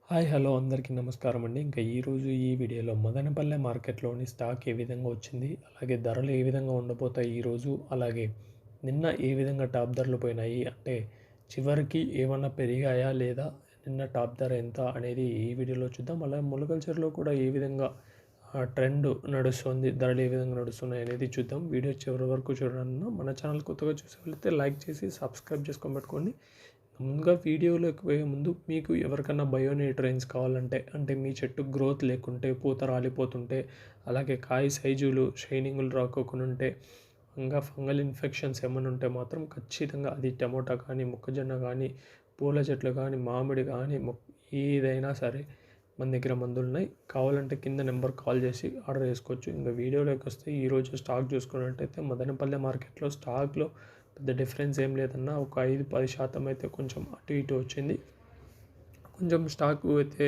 Hi hello అందరికీ నమస్కారం అండి. ఇంకా ఈరోజు ఈ వీడియోలో మదనపల్లె మార్కెట్లోని స్టాక్ ఏ విధంగా వచ్చింది, అలాగే ధరలు ఏ విధంగా ఉండబోతాయి ఈరోజు, అలాగే నిన్న ఏ విధంగా టాప్ ధరలు పోయినాయి, అంటే చివరికి ఏమన్నా పెరిగాయా లేదా, నిన్న టాప్ ధర ఎంత అనేది ఈ వీడియోలో చూద్దాం. అలాగే మొలకల్చర్లో కూడా ఏ విధంగా ట్రెండ్ నడుస్తుంది, ధరలు ఏ విధంగా నడుస్తున్నాయి అనేది చూద్దాం. వీడియో చివరి వరకు చూడన్నా మన ఛానల్ కొత్తగా చూసే వాళ్ళైతే లైక్ చేసి సబ్స్క్రైబ్ చేసుకొని పెట్టుకోండి. ముందుగా వీడియోలోకి పోయే ముందు మీకు ఎవరికన్నా బయోన్యూట్రియన్స్ కావాలంటే, అంటే మీ చెట్టు గ్రోత్ లేకుంటే, పూత రాలిపోతుంటే, అలాగే కాయ సైజులు షైనింగ్లు రాకోకుండా ఉంటే, ఇంకా ఫంగల్ ఇన్ఫెక్షన్స్ ఏమైనా ఉంటే మాత్రం ఖచ్చితంగా అది టమోటా కానీ, మొక్కజొన్న కానీ, పూల చెట్లు కానీ, మామిడి కానీ, ఏదైనా సరే మన దగ్గర మందులు ఉన్నాయి. కావాలంటే కింద నెంబర్ కాల్ చేసి ఆర్డర్ చేసుకోవచ్చు. ఇంకా వీడియోలోకి వస్తే ఈరోజు స్టాక్ చూసుకున్నట్టయితే మదనపల్లె మార్కెట్లో స్టాక్లో పెద్ద డిఫరెన్స్ ఏం లేదన్నా, ఒక 5-10% అయితే కొంచెం అటు ఇటు వచ్చింది. కొంచెం స్టాకు అయితే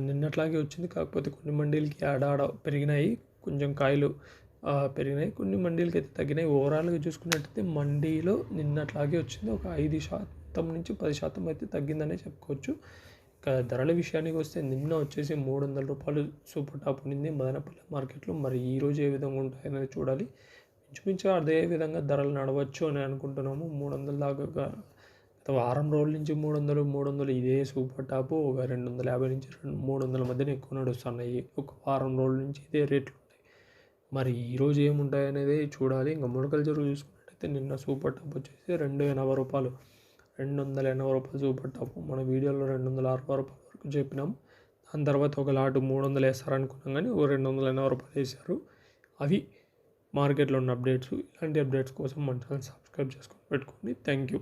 నిన్నట్లాగే వచ్చింది. కాకపోతే కొన్ని మండీలకి ఆడాడ పెరిగినాయి, కొంచెం కాయలు పెరిగినాయి, కొన్ని మండీలకి అయితే తగ్గినాయి. ఓవరాల్గా చూసుకున్నట్టయితే మండీలో నిన్నట్లాగే వచ్చింది. ఒక 5% నుంచి 10% అయితే తగ్గిందనే చెప్పుకోవచ్చు. ఇక ధరల విషయానికి వస్తే నిన్న వచ్చేసి రూ. 300 సూపర్ టాప్ ఉండింది మదనపల్లె మార్కెట్లో. మరి ఈరోజు ఏ విధంగా ఉంటాయనేది చూడాలి. ఇంచుమించుగా అదే విధంగా ధరలు నడవచ్చు అని అనుకుంటున్నాము. 300 దాకా గత వారం రోజుల నుంచి 300 ఇదే సూపర్ టాపు. ఒక 250 నుంచి 300 మధ్యన ఎక్కువ నడుస్తున్నాయి. ఒక వారం రోజుల నుంచి ఇదే రేట్లు ఉన్నాయి. మరి ఈరోజు ఏముంటాయనేది చూడాలి. ఇంకా ముడకల చెరువు చూసుకున్నట్టయితే నిన్న సూపర్ టాప్ వచ్చేసి రూ. 280 సూపర్ టాప్. మన వీడియోలో రూ. 260 వరకు చెప్పినాం. దాని తర్వాత ఒక లాటు 300 వేస్తారనుకున్నాం, కానీ ఓ రూ. 280 వేశారు. అవి మార్కెట్లో ఉన్న అప్డేట్స్. ఇలాంటి అప్డేట్స్ కోసం మన ఛానల్ సబ్స్క్రైబ్ చేసుకొని పెట్టుకోండి. Thank you.